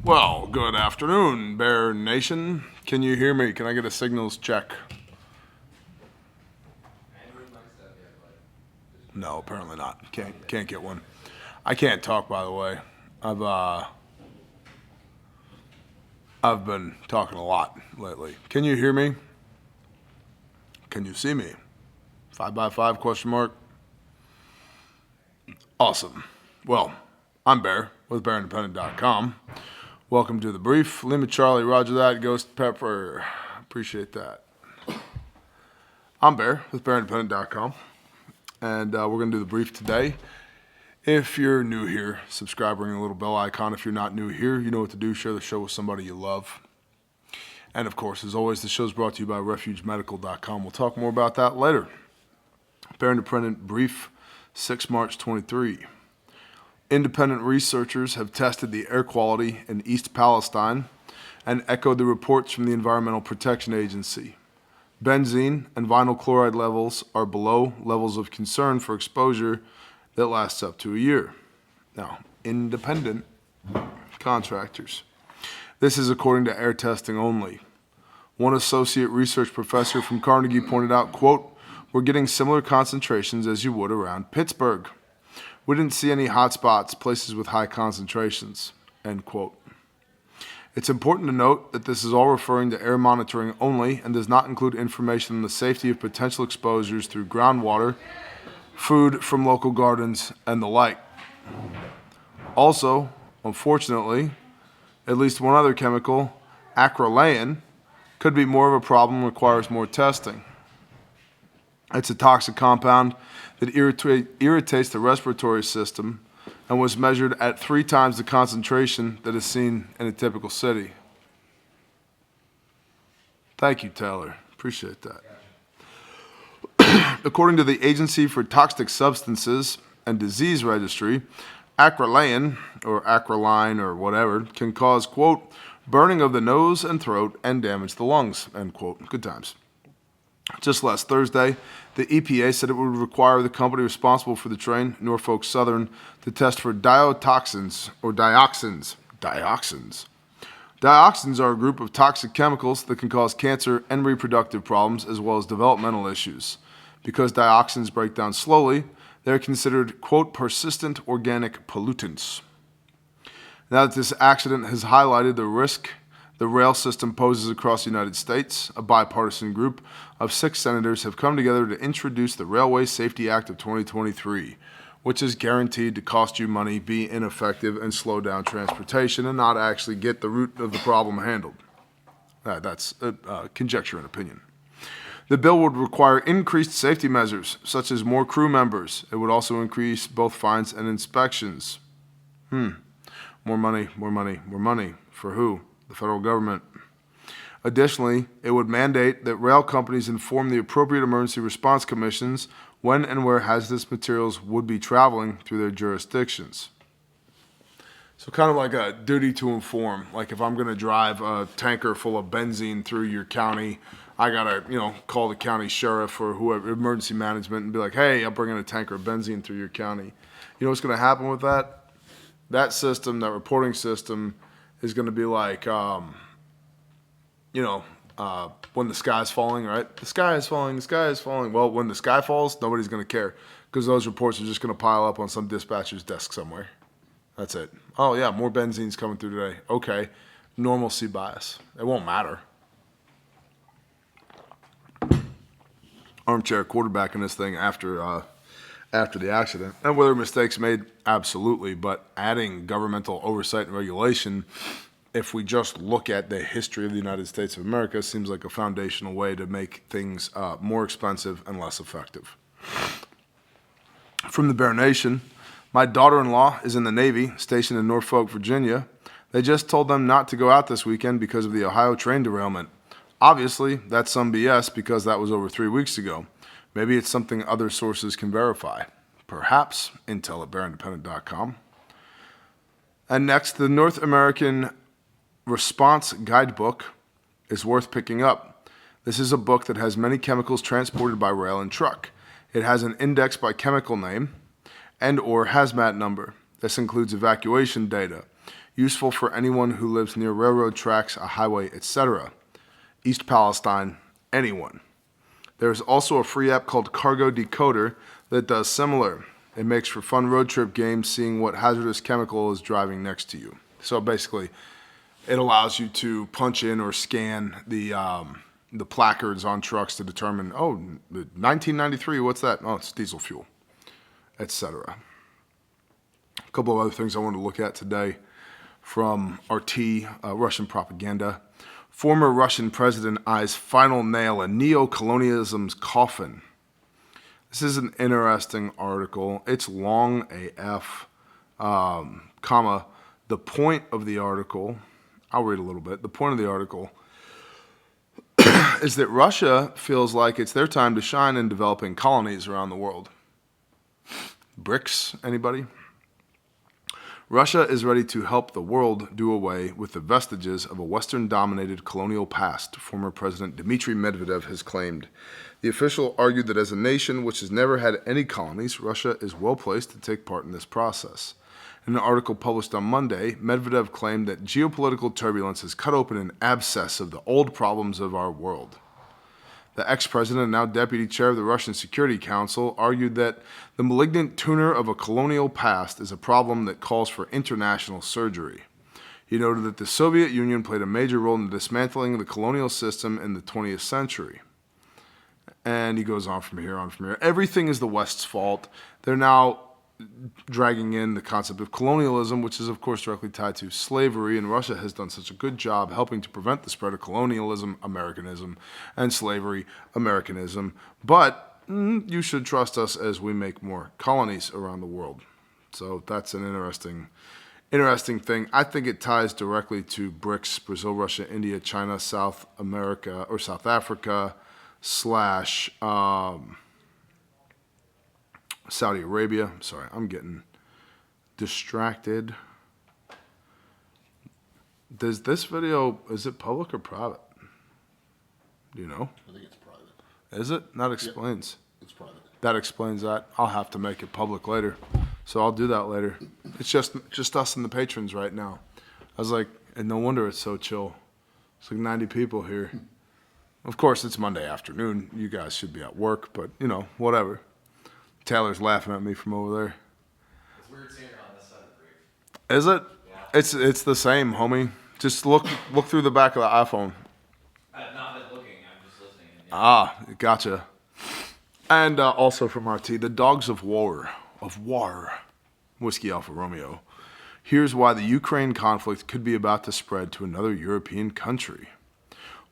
Well, good afternoon, Bear Nation. Can you hear me? Can I get a signals check? No, apparently not. Can't get one. I can't talk, by the way. I've been talking a lot lately. Can you hear me? Can you see me? 5x5 question mark. Awesome. Well, I'm Bear with BearIndependent.com. Welcome to the brief. Lima Charlie, Roger that. Ghost Pepper. Appreciate that. I'm Bear with BearIndependent.com. And we're going to do the brief today. If you're new here, subscribe, ring the little bell icon. If you're not new here, you know what to do. Share the show with somebody you love. And of course, as always, the show's brought to you by RefugeMedical.com. We'll talk more about that later. Bear Independent brief, 6MAR23. Independent researchers have tested the air quality in East Palestine and echoed the reports from the Environmental Protection Agency. Benzene and vinyl chloride levels are below levels of concern for exposure that lasts up to a year. Now, independent contractors. This is according to air testing only. One associate research professor from Carnegie pointed out, quote, "We're getting similar concentrations as you would around Pittsburgh. We didn't see any hot spots, places with high concentrations," end quote. It's important to note that this is all referring to air monitoring only and does not include information on the safety of potential exposures through groundwater, food from local gardens, and the like. Also, unfortunately, at least one other chemical, acrylamide, could be more of a problem and requires more testing. It's a toxic compound that irritates the respiratory system and was measured at 3 times the concentration that is seen in a typical city. Thank you, Taylor. Appreciate that. According to the Agency for Toxic Substances and Disease Registry, acrylamide, or acroline or whatever, can cause, quote, burning of the nose and throat and damage the lungs, end quote. Good times. Just last Thursday, the EPA said it would require the company responsible for the train, Norfolk Southern, to test for dioxins. Dioxins are a group of toxic chemicals that can cause cancer and reproductive problems as well as developmental issues. Because dioxins break down slowly, they are considered, quote, persistent organic pollutants. Now that this accident has highlighted the risk the rail system poses across the United States, a bipartisan group of 6 senators have come together to introduce the Railway Safety Act of 2023, which is guaranteed to cost you money, be ineffective, and slow down transportation and not actually get the root of the problem handled. That's conjecture and opinion. The bill would require increased safety measures, such as more crew members. It would also increase both fines and inspections. More money, more money, more money. For who? The federal government. Additionally, it would mandate that rail companies inform the appropriate emergency response commissions when and where hazardous materials would be traveling through their jurisdictions. So kind of like a duty to inform. Like if I'm going to drive a tanker full of benzene through your county, I got to, call the county sheriff or whoever, emergency management, and be like, hey, I'm bringing a tanker of benzene through your county. You know what's going to happen with that? That system, that reporting system, is going to be like, when the sky's falling, right? The sky is falling, the sky is falling. Well, when the sky falls, nobody's going to care because those reports are just going to pile up on some dispatcher's desk somewhere. That's it. Oh, yeah, more benzene's coming through today. Okay, normalcy bias. It won't matter. Armchair quarterbacking this thing after the accident. And were there mistakes made? Absolutely. But adding governmental oversight and regulation, if we just look at the history of the United States of America, seems like a foundational way to make things more expensive and less effective. From the Bear Nation, my daughter-in-law is in the Navy, stationed in Norfolk, Virginia. They just told them not to go out this weekend because of the Ohio train derailment. Obviously, that's some BS because that was over 3 weeks ago. Maybe it's something other sources can verify. Perhaps intel at BearIndependent.com. And next, the North American Response Guidebook is worth picking up. This is a book that has many chemicals transported by rail and truck. It has an index by chemical name and or hazmat number. This includes evacuation data. useful for anyone who lives near railroad tracks, a highway, etc. East Palestine, anyone. There is also a free app called Cargo Decoder that does similar. It makes for fun road trip games seeing what hazardous chemical is driving next to you. So basically, it allows you to punch in or scan the placards on trucks to determine, 1993, what's that? Oh, it's diesel fuel, etc. A couple of other things I want to look at today from RT, Russian propaganda. Former Russian president eyes final nail in neo-colonialism's coffin. This is an interesting article. It's long AF, comma. The point of the article, I'll read a little bit. The point of the article is that Russia feels like it's their time to shine in developing colonies around the world. BRICS, anybody? Russia is ready to help the world do away with the vestiges of a Western-dominated colonial past, former President Dmitry Medvedev has claimed. The official argued that as a nation which has never had any colonies, Russia is well placed to take part in this process. In an article published on Monday, Medvedev claimed that geopolitical turbulence has cut open an abscess of the old problems of our world. The ex-president and now deputy chair of the Russian Security Council argued that the malignant tuner of a colonial past is a problem that calls for international surgery. He noted that the Soviet Union played a major role in dismantling the colonial system in the 20th century. And he goes on from here. Everything is the West's fault. They're now dragging in the concept of colonialism, which is, of course, directly tied to slavery, and Russia has done such a good job helping to prevent the spread of colonialism, Americanism, and slavery, Americanism. But you should trust us as we make more colonies around the world. So that's an interesting thing. I think it ties directly to BRICS, Brazil, Russia, India, China, South America, or South Africa, / Saudi Arabia. Sorry, I'm getting distracted. Does this video, is it public or private? Do you know? I think it's private. Is it? That explains. It's private. That explains that. I'll have to make it public later. So I'll do that later. It's just us and the patrons right now. I was like, and no wonder it's so chill. It's like 90 people here. Of course, it's Monday afternoon. You guys should be at work, but, whatever. Taylor's laughing at me from over there. It's weird seeing it on this side of the brief. Is it? Yeah. It's the same, homie. Just look through the back of the iPhone. I've not been looking. I'm just listening. Yeah. Ah, gotcha. And also from RT, the Dogs of War, Whiskey Alpha Romeo. Here's why the Ukraine conflict could be about to spread to another European country.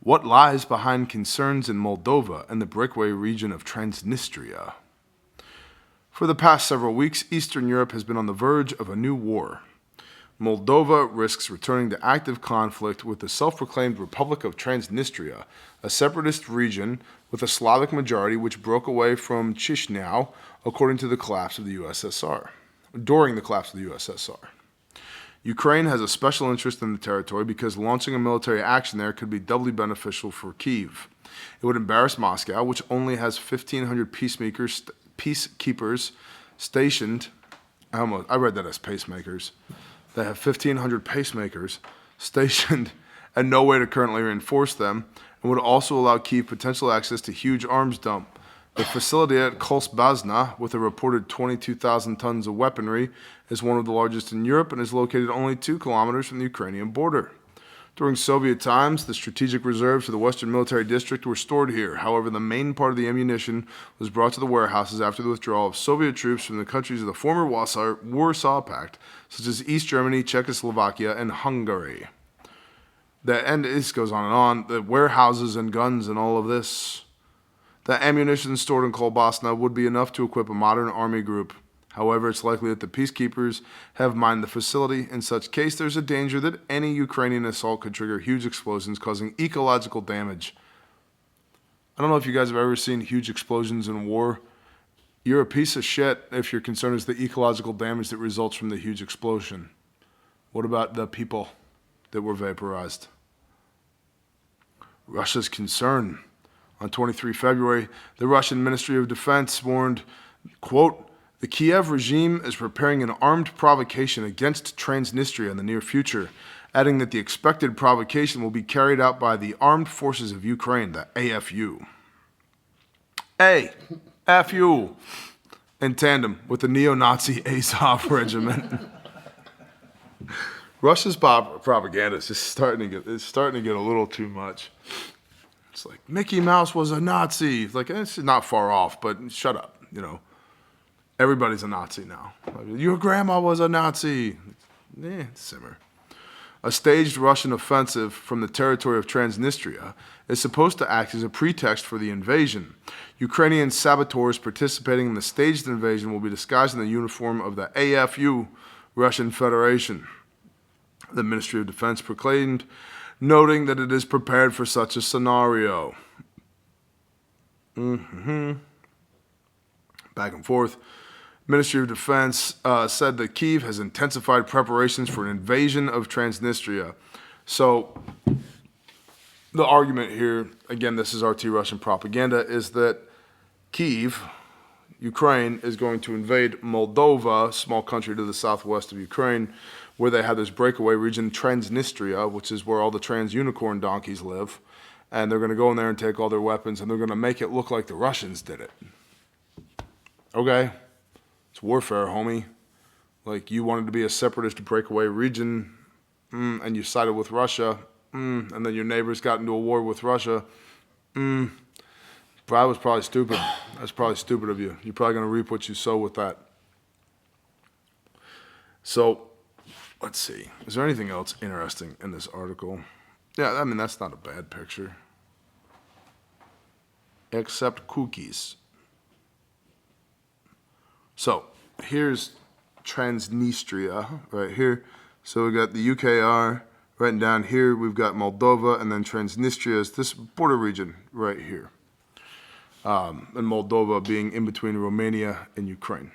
What lies behind concerns in Moldova and the breakaway region of Transnistria? For the past several weeks, Eastern Europe has been on the verge of a new war. Moldova risks returning to active conflict with the self-proclaimed Republic of Transnistria, a separatist region with a Slavic majority which broke away from Chisinau according to the collapse of the USSR. During the collapse of the USSR. Ukraine has a special interest in the territory because launching a military action there could be doubly beneficial for Kyiv. It would embarrass Moscow, which only has 1,500 peacekeepers stationed. I read that as pacemakers. They have 1,500 pacemakers stationed and no way to currently reinforce them, and would also allow Kyiv potential access to huge arms dump. The facility at Kolsbazna, with a reported 22,000 tons of weaponry, is one of the largest in Europe and is located only 2 kilometers from the Ukrainian border. During Soviet times, the strategic reserves of the Western Military District were stored here. However, the main part of the ammunition was brought to the warehouses after the withdrawal of Soviet troops from the countries of the former Warsaw Pact, such as East Germany, Czechoslovakia, and Hungary. And this goes on and on. The warehouses and guns and all of this. The ammunition stored in Kolbasna would be enough to equip a modern army group. However, it's likely that the peacekeepers have mined the facility. In such case, there's a danger that any Ukrainian assault could trigger huge explosions, causing ecological damage. I don't know if you guys have ever seen huge explosions in war. You're a piece of shit if your concern is the ecological damage that results from the huge explosion. What about the people that were vaporized? Russia's concern. On 23 February, the Russian Ministry of Defense warned, quote, The Kiev regime is preparing an armed provocation against Transnistria in the near future, adding that the expected provocation will be carried out by the Armed Forces of Ukraine, the AFU. AFU, in tandem with the neo-Nazi Azov regiment. Russia's propaganda is just starting to get a little too much. It's like Mickey Mouse was a Nazi. Like, it's not far off, but shut up, you know. Everybody's a Nazi now. Your grandma was a Nazi. Simmer. A staged Russian offensive from the territory of Transnistria is supposed to act as a pretext for the invasion. Ukrainian saboteurs participating in the staged invasion will be disguised in the uniform of the AFU, Russian Federation, the Ministry of Defense proclaimed, noting that it is prepared for such a scenario. Back and forth. Ministry of Defense said that Kyiv has intensified preparations for an invasion of Transnistria. So the argument here, again, this is RT Russian propaganda, is that Kyiv, Ukraine, is going to invade Moldova, a small country to the southwest of Ukraine, where they have this breakaway region, Transnistria, which is where all the trans unicorn donkeys live. And they're going to go in there and take all their weapons, and they're going to make it look like the Russians did it. Okay. It's warfare, homie. Like, you wanted to be a separatist breakaway region, and you sided with Russia, and then your neighbors got into a war with Russia. That was probably stupid. That's probably stupid of you. You're probably going to reap what you sow with that. So, let's see. Is there anything else interesting in this article? Yeah, I mean, that's not a bad picture. Except cookies. So, here's Transnistria right here. So we got the UKR right down here. We've got Moldova, and then Transnistria is this border region right here. And Moldova being in between Romania and Ukraine.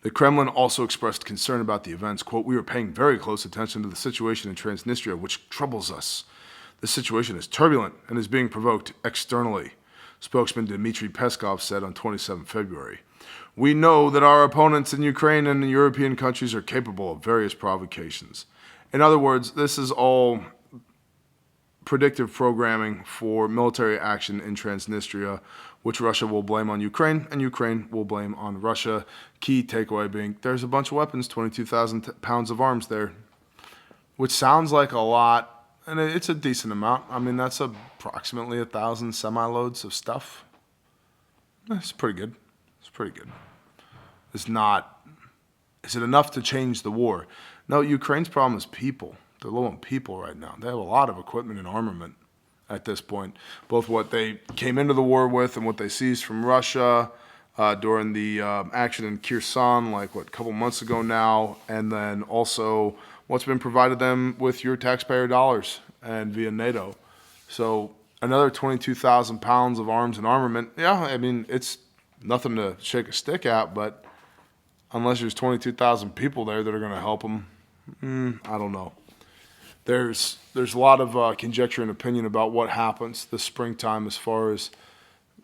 The Kremlin also expressed concern about the events. Quote, "We are paying very close attention to the situation in Transnistria, which troubles us. The situation is turbulent and is being provoked externally," spokesman Dmitry Peskov said on 27 February. "We know that our opponents in Ukraine and the European countries are capable of various provocations." In other words, this is all predictive programming for military action in Transnistria, which Russia will blame on Ukraine, and Ukraine will blame on Russia. Key takeaway being, there's a bunch of weapons, 22,000 pounds of arms there, which sounds like a lot, and it's a decent amount. I mean, that's approximately 1,000 semi-loads of stuff. It's pretty good. It's pretty good. It's not, is it enough to change the war? No, Ukraine's problem is people. They're low on people right now. They have a lot of equipment and armament at this point, both what they came into the war with and what they seized from Russia during the action in Kherson, like, a couple months ago now, and then also what's been provided them with your taxpayer dollars and via NATO. So another 22,000 pounds of arms and armament, yeah, I mean, it's nothing to shake a stick at, but unless there's 22,000 people there that are going to help them, I don't know. There's a lot of conjecture and opinion about what happens this springtime as far as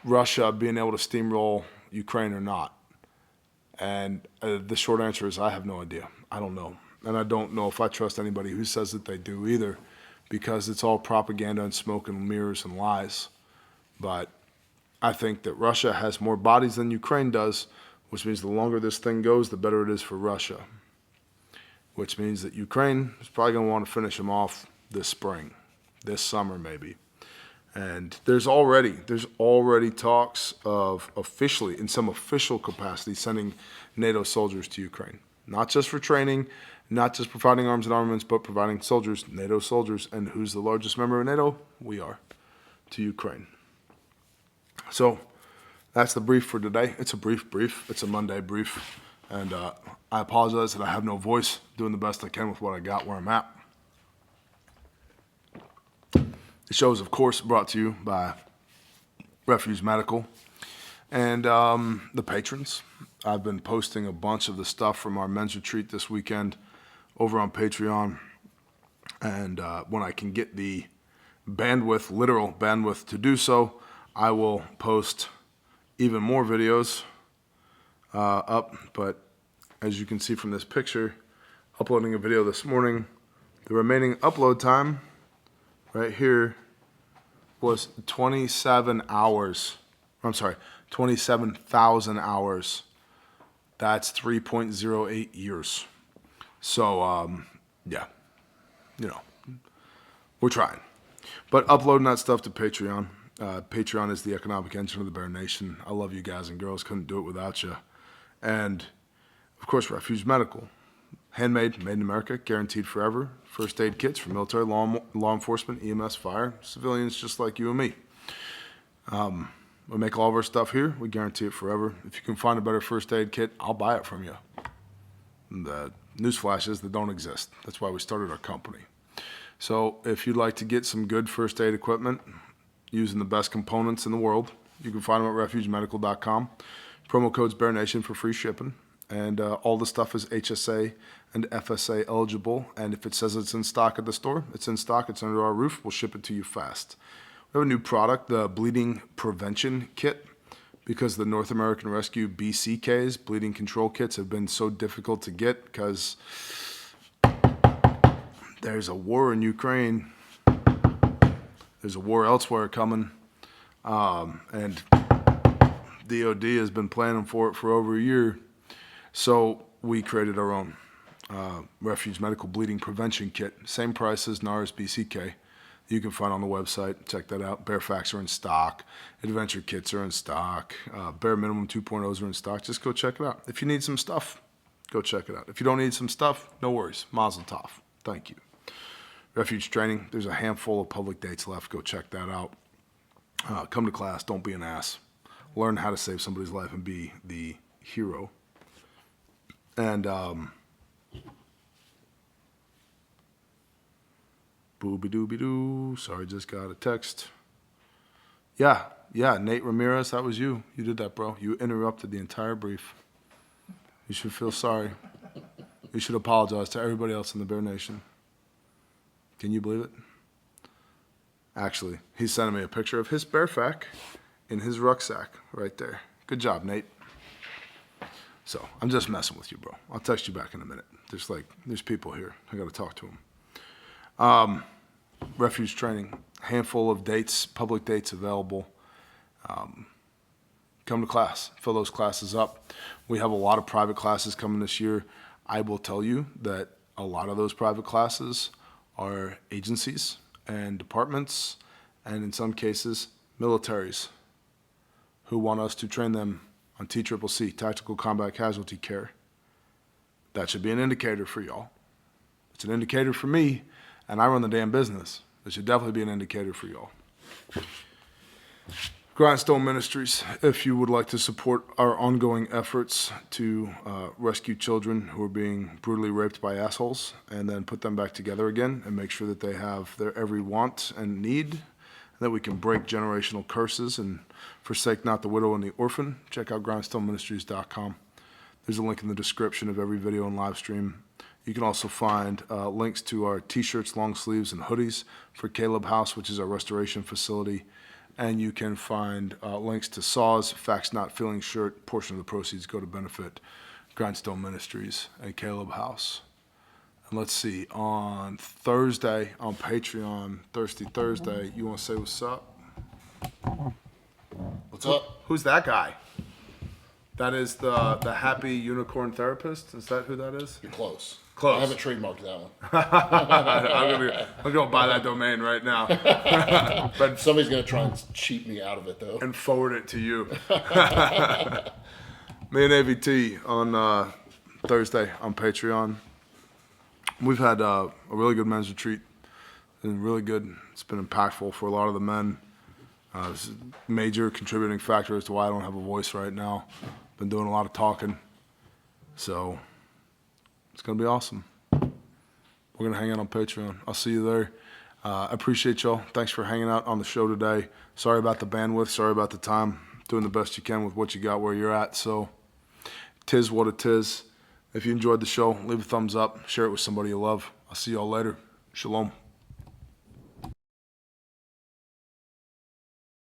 Russia being able to steamroll Ukraine or not. And the short answer is I have no idea. I don't know. And I don't know if I trust anybody who says that they do either, because it's all propaganda and smoke and mirrors and lies. But I think that Russia has more bodies than Ukraine does, which means the longer this thing goes, the better it is for Russia. Which means that Ukraine is probably going to want to finish them off this spring, this summer maybe. And there's already talks of officially, in some official capacity, sending NATO soldiers to Ukraine. Not just for training, not just providing arms and armaments, but providing soldiers, NATO soldiers. And who's the largest member of NATO? We are, to Ukraine. So that's the brief for today. It's a brief. It's a Monday brief. And I apologize that I have no voice, doing the best I can with what I got where I'm at. The show is, of course, brought to you by Refuge Medical and the patrons. I've been posting a bunch of the stuff from our men's retreat this weekend over on Patreon. And when I can get the bandwidth, literal bandwidth to do so, I will post even more videos up, but as you can see from this picture, uploading a video this morning, the remaining upload time right here was 27 hours. I'm sorry, 27,000 hours. That's 3.08 years. So, yeah, we're trying. But uploading that stuff to Patreon. Patreon is the economic engine of the Bear Nation. I love you guys and girls. Couldn't do it without you. And, of course, Refuge Medical. Handmade, made in America, guaranteed forever. First aid kits for military, law enforcement, EMS, fire, civilians just like you and me. We make all of our stuff here. We guarantee it forever. If you can find a better first aid kit, I'll buy it from you. The newsflash is they don't exist. That's why we started our company. So if you'd like to get some good first aid equipment using the best components in the world, you can find them at refugemedical.com. Promo code's Bear Nation for free shipping. And all the stuff is HSA and FSA eligible. And if it says it's in stock at the store, it's in stock. It's under our roof. We'll ship it to you fast. We have a new product, the Bleeding Prevention Kit, because the North American Rescue BCKs, bleeding control kits, have been so difficult to get because there's a war in Ukraine. There's a war elsewhere coming. And DOD has been planning for it for over a year. So we created our own Refuge Medical Bleeding Prevention Kit. Same price as NARS BCK. You can find on the website. Check that out. Bear Facts are in stock. Adventure Kits are in stock. Bear Minimum 2.0s are in stock. Just go check it out. If you need some stuff, go check it out. If you don't need some stuff, no worries. Mazel tov. Thank you. Refuge Training. There's a handful of public dates left. Go check that out. Come to class. Don't be an ass. Learn how to save somebody's life and be the hero. And booby-dooby-doo. Sorry, just got a text. Yeah, Nate Ramirez, that was you. You did that, bro. You interrupted the entire brief. You should feel sorry. You should apologize to everybody else in the Bear Nation. Can you believe it? Actually, he's sending me a picture of his bear fac in his rucksack right there. Good job, Nate. So I'm just messing with you, bro. I'll text you back in a minute. There's people here. I got to talk to them. Refuge Training, handful of dates, public dates available. Come to class, fill those classes up. We have a lot of private classes coming this year. I will tell you that a lot of those private classes are agencies and departments, and in some cases, militaries who want us to train them on TCCC, Tactical Combat Casualty Care. That should be an indicator for y'all. It's an indicator for me, and I run the damn business. It should definitely be an indicator for y'all. Grindstone Ministries, if you would like to support our ongoing efforts to rescue children who are being brutally raped by assholes and then put them back together again and make sure that they have their every want and need, and that we can break generational curses and forsake not the widow and the orphan, check out grindstoneministries.com. There's a link in the description of every video and live stream. You can also find links to our t-shirts, long sleeves, and hoodies for Caleb House, which is our restoration facility. And you can find links to Saw's Facts Not Feeling shirt. Portion of the proceeds go to benefit Grindstone Ministries and Caleb House. And let's see, on Thursday on Patreon, Thirsty Thursday, you want to say what's up? What's up? Who's that guy? That is the happy unicorn therapist? Is that who that is? You're close. Close. I haven't trademarked that one. I'm gonna buy that domain right now. But Somebody's going to try and cheat me out of it, though. and forward it to you. Me and AVT on Thursday on Patreon. We've had a really good men's retreat. It's been really good. It's been impactful for a lot of the men. It's a major contributing factor as to why I don't have a voice right now. Been doing a lot of talking. So it's going to be awesome. We're going to hang out on Patreon. I'll see you there. I appreciate y'all. Thanks for hanging out on the show today. Sorry about the bandwidth. Sorry about the time. Doing the best you can with what you got where you're at. So, tis what it is. If you enjoyed the show, leave a thumbs up. Share it with somebody you love. I'll see y'all later. Shalom.